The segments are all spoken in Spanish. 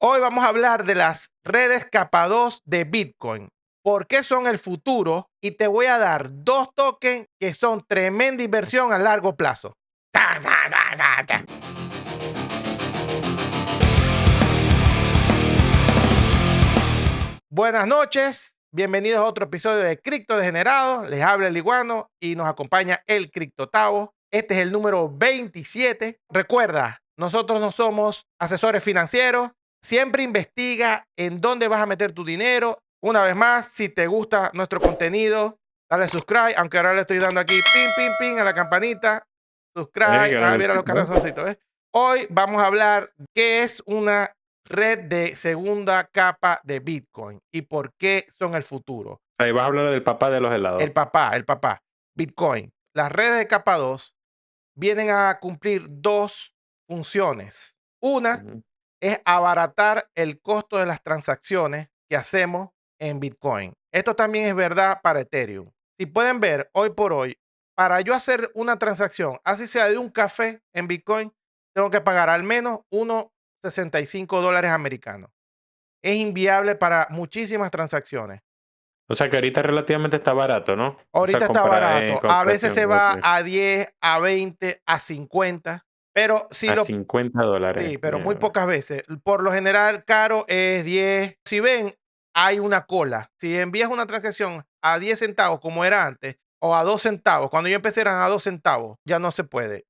Hoy vamos a hablar de las redes capa 2 de Bitcoin. ¿Por qué son el futuro? Y te voy a dar dos tokens que son tremenda inversión a largo plazo. ¡Ta, ta, ta, ta, ta! Buenas noches, bienvenidos a otro episodio de Cripto Degenerado. Les habla el Iguano y nos acompaña el Criptotavo. Este es el número 27. Recuerda, nosotros no somos asesores financieros. Siempre investiga en dónde vas a meter tu dinero. Una vez más, si te gusta nuestro contenido, dale subscribe, aunque ahora le estoy dando aquí pin, pin, pin a la campanita. Subscribe, mira los corazoncitos. ¿Ves? Hoy vamos a hablar qué es una red de segunda capa de Bitcoin y por qué son el futuro. Ahí vas a hablar del papá de los helados. El papá, Bitcoin. Las redes de capa 2 vienen a cumplir dos funciones. Una Ujú. es abaratar el costo de las transacciones que hacemos en Bitcoin. Esto también es verdad para Ethereum. Si pueden ver, hoy por hoy, para yo hacer una transacción, así sea de un café en Bitcoin, tengo que pagar al menos unos $65 americanos. Es inviable para muchísimas transacciones. O sea que ahorita relativamente está barato, ¿no? O sea, Ahorita está en barato. A veces comparación, se ok. va a 10, a 20, a 50, pero si A lo $50. sí, pero muy pocas veces. Por lo general, caro es 10. Si ven, hay una cola. Si envías una transacción a 10 centavos, como era antes, o a 2 centavos, cuando yo empecé eran a 2 centavos, ya no se puede.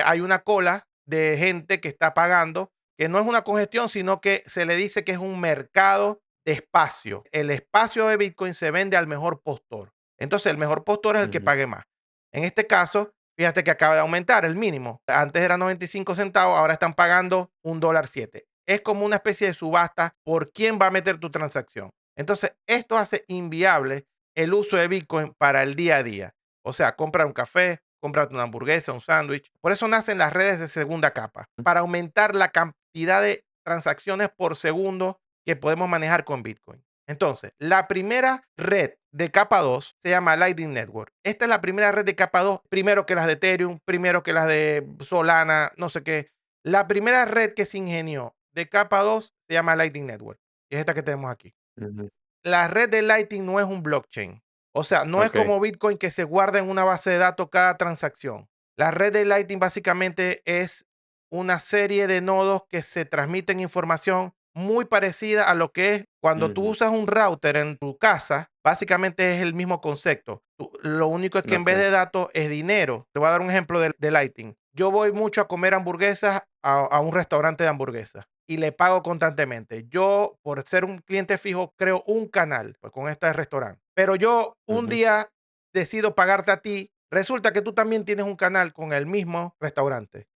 Hay una cola de gente que está pagando, que no es una congestión, sino que se le dice que es un mercado de espacio. El espacio de Bitcoin se vende al mejor postor. Entonces, el mejor postor es el que Ujú. pague más. En este caso, fíjate que acaba de aumentar el mínimo. Antes era 95 centavos, ahora están pagando $1.07. Es como una especie de subasta por quién va a meter tu transacción. Entonces, esto hace inviable el uso de Bitcoin para el día a día. O sea, comprar un café, comprarte una hamburguesa, un sándwich. Por eso nacen las redes de segunda capa, para aumentar la cantidad de transacciones por segundo que podemos manejar con Bitcoin. Entonces, la primera red de capa 2 se llama Lightning Network. Esta es la primera red de capa 2, primero que las de Ethereum, primero que las de Solana, no sé qué. La primera red que se ingenió de capa 2 se llama Lightning Network. Y es esta que tenemos aquí. Ujú. La red de Lightning no es un blockchain. O sea, no es Ok. como Bitcoin que se guarda en una base de datos cada transacción. La red de Lightning básicamente es una serie de nodos que se transmiten información muy parecida a lo que es cuando tú Ujú. usas un router en tu casa. Básicamente es el mismo concepto. Lo único es que en vez Ok. de datos es dinero. Te voy a dar un ejemplo de Lightning. Yo voy mucho a comer hamburguesas a un restaurante de hamburguesas y le pago constantemente. Yo, por ser un cliente fijo, creo un canal pues, con este restaurante. Pero yo un Ujú. día decido pagarte a ti. Resulta que tú también tienes un canal con el mismo restaurante.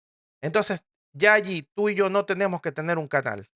Entonces, ya allí tú y yo no tenemos que tener un canal,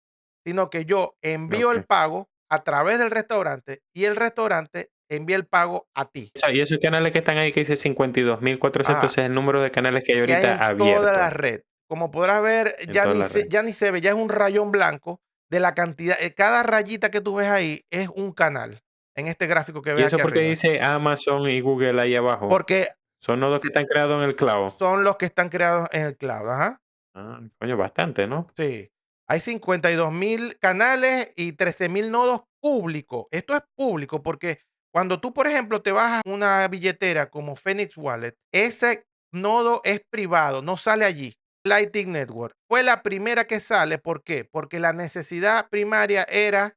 sino que yo envío el Ok. pago a través del restaurante y el restaurante envía el pago a ti. O sea, y esos canales que están ahí que dice 52.400 Ajá. es el número de canales que hay Que hay ahorita en toda la abierto red. Como podrás ver, en toda la red. ya ni se ve, ya es un rayón blanco de la cantidad. Cada rayita que tú ves ahí es un canal en este gráfico que ¿Y ves eso aquí porque arriba. dice Amazon y Google ahí abajo? Porque Son nodos que están creados en el cloud. son los que están creados en el cloud. Ajá. Ah, coño, bastante, ¿no? Sí. Hay 52,000 canales y 13,000 nodos públicos. Esto es público porque cuando tú, por ejemplo, te vas a una billetera como Phoenix Wallet, ese nodo es privado, no sale allí. Lightning Network fue la primera que sale. ¿Por qué? Porque la necesidad primaria era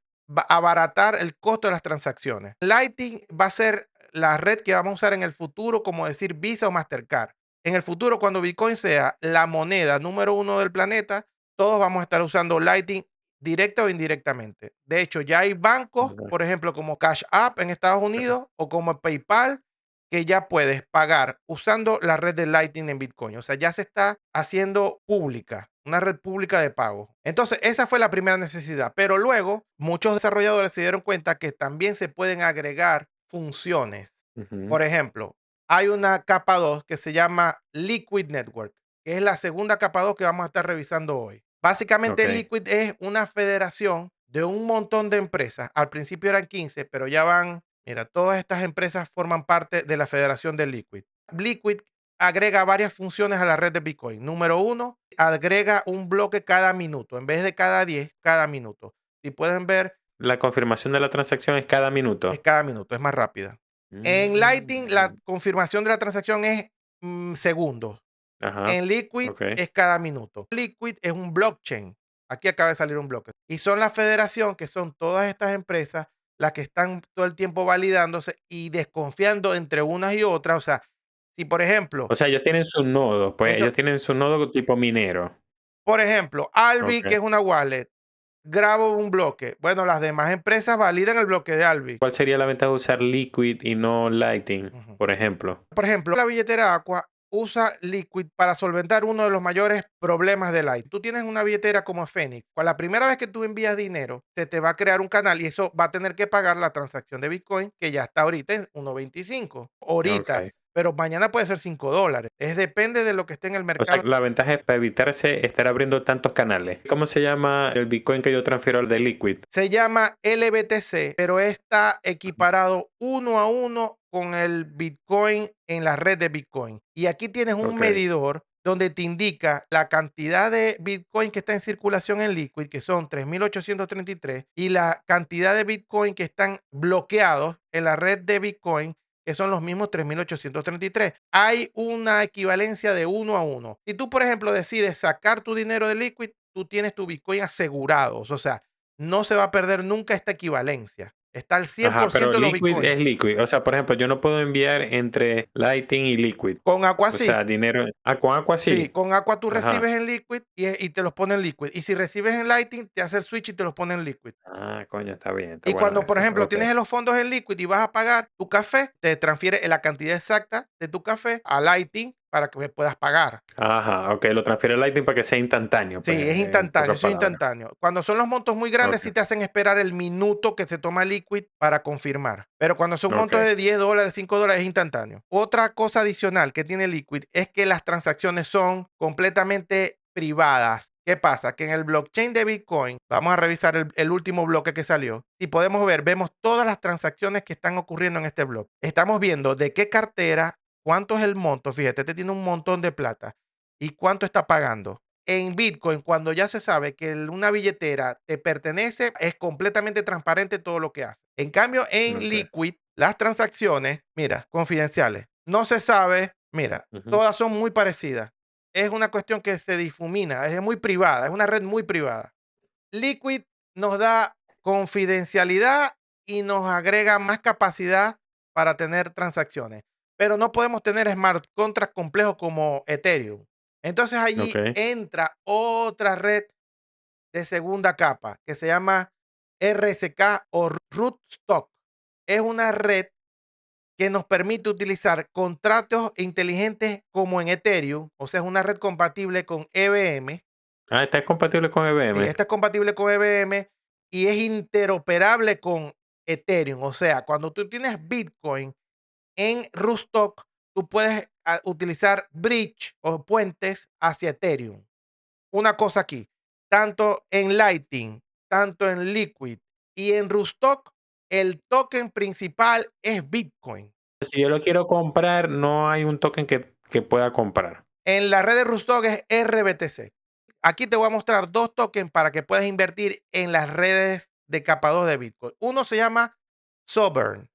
abaratar el costo de las transacciones. Lightning va a ser la red que vamos a usar en el futuro, como decir Visa o Mastercard. En el futuro, cuando Bitcoin sea la moneda número uno del planeta, todos vamos a estar usando Lightning directa o indirectamente. De hecho, ya hay bancos, Ujú. por ejemplo, como Cash App en Estados Unidos o como PayPal, que ya puedes pagar usando la red de Lightning en Bitcoin. O sea, ya se está haciendo pública, una red pública de pago. Entonces, esa fue la primera necesidad. Pero luego, muchos desarrolladores se dieron cuenta que también se pueden agregar funciones. Ujú. Por ejemplo, hay una capa 2 que se llama Liquid Network, que es la segunda capa 2 que vamos a estar revisando hoy. Básicamente, Ok. Liquid es una federación de un montón de empresas. Al principio eran 15, pero ya van, mira, todas estas empresas forman parte de la federación de Liquid. Liquid agrega varias funciones a la red de Bitcoin. Número uno, agrega un bloque cada minuto, en vez de cada 10, cada minuto. Si pueden ver, La confirmación de la transacción es cada es minuto. cada minuto, es más rápida. En Lightning, la Mm, confirmación de la transacción es segundos. ajá, En Liquid okey. es cada minuto. Liquid es un blockchain. Aquí acaba de salir un bloque. Y son la federación, que son todas estas empresas, las que están todo el tiempo validándose y desconfiando entre unas y otras. O sea, si por ejemplo, O sea, ellos tienen su nodo, pues, esto, ellos tienen su nodo tipo minero. por ejemplo, Albi, que Okey. es una wallet, grabo un bloque. Bueno, las demás empresas validan el bloque de Albi. ¿Cuál sería la ventaja de usar Liquid y no Lightning, Ujú. por ejemplo? Por ejemplo, la billetera Aqua usa Liquid para solventar uno de los mayores problemas de Light. Tú tienes una billetera como Phoenix. Con la primera vez que tú envías dinero, se te va a crear un canal y eso va a tener que pagar la transacción de Bitcoin, que ya está ahorita en 1.25. Ahorita, Okey. pero mañana puede ser $5. Es depende de lo que esté en el O sea, mercado. la ventaja es para evitarse estar abriendo tantos canales. ¿Cómo se llama el Bitcoin que yo transfiero al de Liquid? Se llama LBTC, pero está equiparado uno a uno con el Bitcoin en la red de Bitcoin. Y aquí tienes un Okey, medidor donde te indica la cantidad de Bitcoin que está en circulación en Liquid, que son 3.833, y la cantidad de Bitcoin que están bloqueados en la red de Bitcoin, que son los mismos 3.833. Hay una equivalencia de uno a uno. Si tú, por ejemplo, decides sacar tu dinero de Liquid, tú tienes tu Bitcoin asegurados. O sea, no se va a perder nunca esta equivalencia. Está al cien ajá, por pero ciento de los Liquid Bitcoin. es Liquid. O sea, por ejemplo, yo no puedo enviar entre Lightning y Liquid. Con Aqua O sí. sea, dinero con Aqua Sí, sí. con Aqua tú Ajá. recibes en Liquid y te los pone en Liquid. Y si recibes en Lightning, te hace el switch y te los pone en Liquid. Ah, coño, está bien, está Y bueno cuando, por eso. ejemplo, Okey. tienes los fondos en Liquid y vas a pagar tu café, te transfiere la cantidad exacta de tu café a Lightning para que puedas pagar. Ajá, okey, lo transfiero a Lightning para que sea instantáneo, pues, Sí, es en instantáneo, pocas eso es palabras. instantáneo. Cuando son los montos muy grandes, sí Okey, te hacen esperar el minuto que se toma Liquid para confirmar. Pero cuando son montos okey. de $10, $5 es instantáneo. Otra cosa adicional que tiene Liquid es que las transacciones son completamente privadas. ¿Qué pasa? Que en el blockchain de Bitcoin, vamos a revisar el último bloque que salió, y podemos ver, vemos todas las transacciones que están ocurriendo en este bloque. Estamos viendo de qué cartera, cuánto es el monto, fíjate, este tiene un montón de plata, y cuánto está pagando. En Bitcoin, cuando ya se sabe que una billetera te pertenece, es completamente transparente todo lo que hace. En cambio, en Okey. Liquid, las transacciones, mira, confidenciales, no se sabe, mira, Ujú. todas son muy parecidas. Es una cuestión que se difumina, es muy privada, es una red muy privada. Liquid nos da confidencialidad y nos agrega más capacidad para tener transacciones, pero no podemos tener smart contracts complejos como Ethereum. Entonces allí Okey. entra otra red de segunda capa que se llama RSK o Rootstock. Es una red que nos permite utilizar contratos inteligentes como en Ethereum, o sea, es una red compatible con EVM. Ah, ¿está compatible con Sí, EVM? esta es compatible con EVM y es interoperable con Ethereum. O sea, cuando tú tienes Bitcoin en Rootstock, tú puedes utilizar bridge o puentes hacia Ethereum. Una cosa aquí, tanto en Lightning, tanto en Liquid y en Rootstock, el token principal es Bitcoin. Si yo lo quiero comprar, no hay un token que pueda comprar. En la red de Rootstock es RBTC. Aquí te voy a mostrar dos tokens para que puedas invertir en las redes de capa 2 de Bitcoin. Uno se llama Sovereign.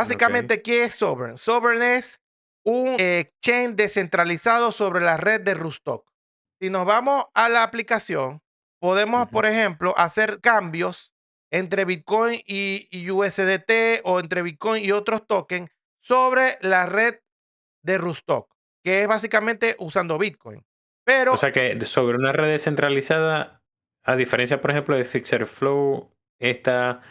Okey. Básicamente, ¿qué es Sovereign? Sovereign es un exchange descentralizado sobre la red de Rootstock. Si nos vamos a la aplicación, podemos, Ujú. por ejemplo, hacer cambios entre Bitcoin y USDT o entre Bitcoin y otros tokens sobre la red de Rootstock, que es básicamente usando Bitcoin. O Pero sea que sobre una red descentralizada, a diferencia, por ejemplo, de Flow, esta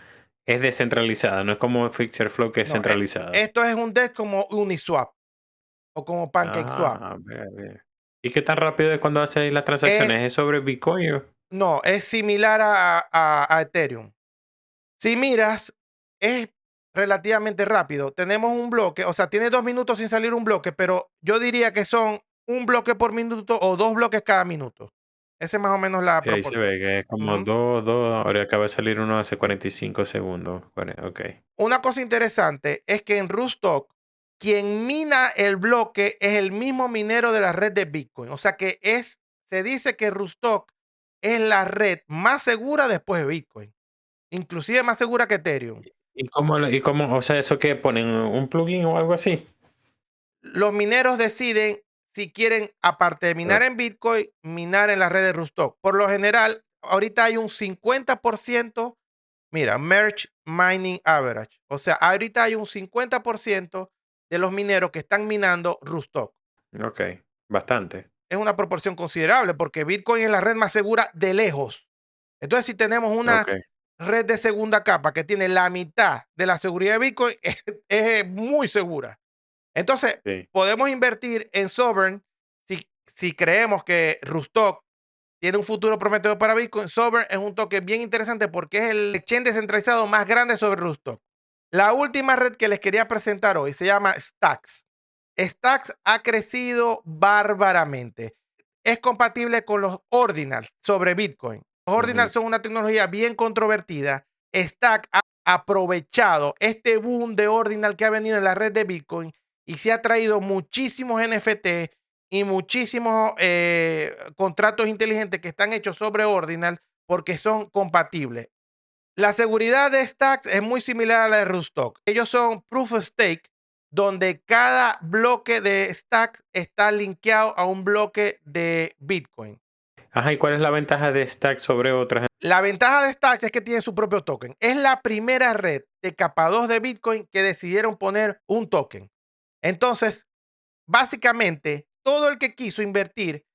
es descentralizada, no es como Flow que es no, centralizada. esto es un DEX como Uniswap o como PancakeSwap. Ah, vea, vea. ¿Y qué tan rápido es cuando haces las Es, transacciones? ¿Es sobre Bitcoin o? no, es similar a Ethereum. Si miras, es relativamente rápido. Tenemos un bloque, o sea, tiene 2 minutos sin salir un bloque, pero yo diría que son un bloque por minuto o dos bloques cada minuto. Esa es más o menos la Ahí se proporción. ve que es como Ujú. 2, ahora acaba de salir uno hace 45 segundos. Okey. Una cosa interesante es que en Rootstock quien mina el bloque es el mismo minero de la red de Bitcoin. O sea que se dice que Rustock es la red más segura después de Bitcoin, inclusive más segura que Ethereum. O sea, eso que ponen un plugin o algo así? Los mineros deciden si quieren, aparte de Ah, minar en Bitcoin, minar en la red de Rustock. Por lo general, ahorita hay un 50%, mira, Merge Mining Average. O sea, ahorita hay un 50% de los mineros que están minando Rustock. okey, bastante. Es una proporción considerable porque Bitcoin es la red más segura de lejos. Entonces, si tenemos una Okey, red de segunda capa que tiene la mitad de la seguridad de Bitcoin, es muy segura. Entonces, sí. podemos invertir en Sovereign si creemos que Rustock tiene un futuro prometedor para Bitcoin. Sovereign es un token bien interesante porque es el exchange descentralizado más grande sobre Rustock. La última red que les quería presentar hoy se llama Stacks. Stacks ha crecido bárbaramente. Es compatible con los ordinals sobre Bitcoin. Los ordinals Ujú. son una tecnología bien controvertida. Stack ha aprovechado este boom de ordinal que ha venido en la red de Bitcoin y se ha traído muchísimos NFT y muchísimos contratos inteligentes que están hechos sobre ordinal porque son compatibles. La seguridad de Stacks es muy similar a la de Rustock. Ellos son proof of stake, donde cada bloque de Stacks está linkeado a un bloque de Bitcoin. Ajá, ¿y cuál es la ventaja de Stack sobre otras? La ventaja de Stacks es que tiene su propio token. Es la primera red de capa 2 de Bitcoin que decidieron poner un token. Entonces, básicamente, todo el que quiso invertir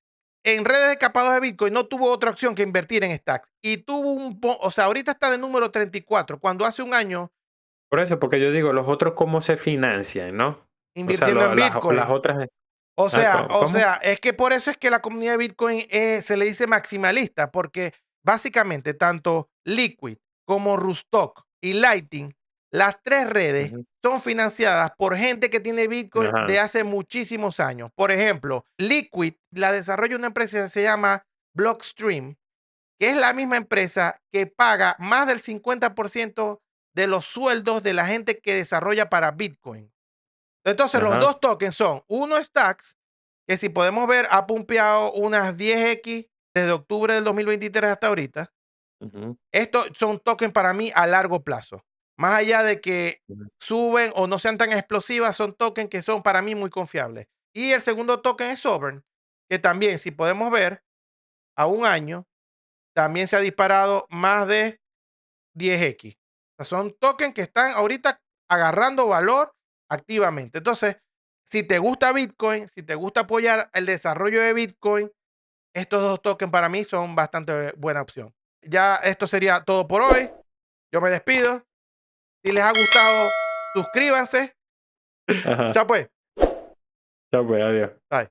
en redes de capa 2 de Bitcoin no tuvo otra opción que invertir en Stacks. Y tuvo o sea, ahorita está de número 34, cuando hace un año Por eso, porque yo digo, los otros cómo se financian, ¿no? O sea, invirtiendo en las Bitcoin. otras O sea, o ¿cómo? sea, es que por eso es que la comunidad de Bitcoin se le dice maximalista, porque básicamente tanto Liquid como Rustock y Lightning, las tres redes Ujú, son financiadas por gente que tiene Bitcoin ajá, de hace muchísimos años. Por ejemplo, Liquid la desarrolla una empresa que se llama Blockstream, que es la misma empresa que paga más del 50% de los sueldos de la gente que desarrolla para Bitcoin. Entonces, los ajá, dos tokens son uno Stacks, que si podemos ver, ha pumpeado unas 10x desde octubre del 2023 hasta ahorita. ujú, Estos son tokens para mí a largo plazo. Más allá de que ujú, suben o no sean tan explosivas, son tokens que son para mí muy confiables. Y el segundo token es Sovereign, que también, si podemos ver, a un año, también se ha disparado más de 10x. O sea, son tokens que están ahorita agarrando valor activamente. Entonces, si te gusta Bitcoin, si te gusta apoyar el desarrollo de Bitcoin, estos dos tokens para mí son bastante buena opción. Ya esto sería todo por hoy. Yo me despido. Si les ha gustado, suscríbanse. ajá. Chao pues. Chao, pues, adiós. Bye.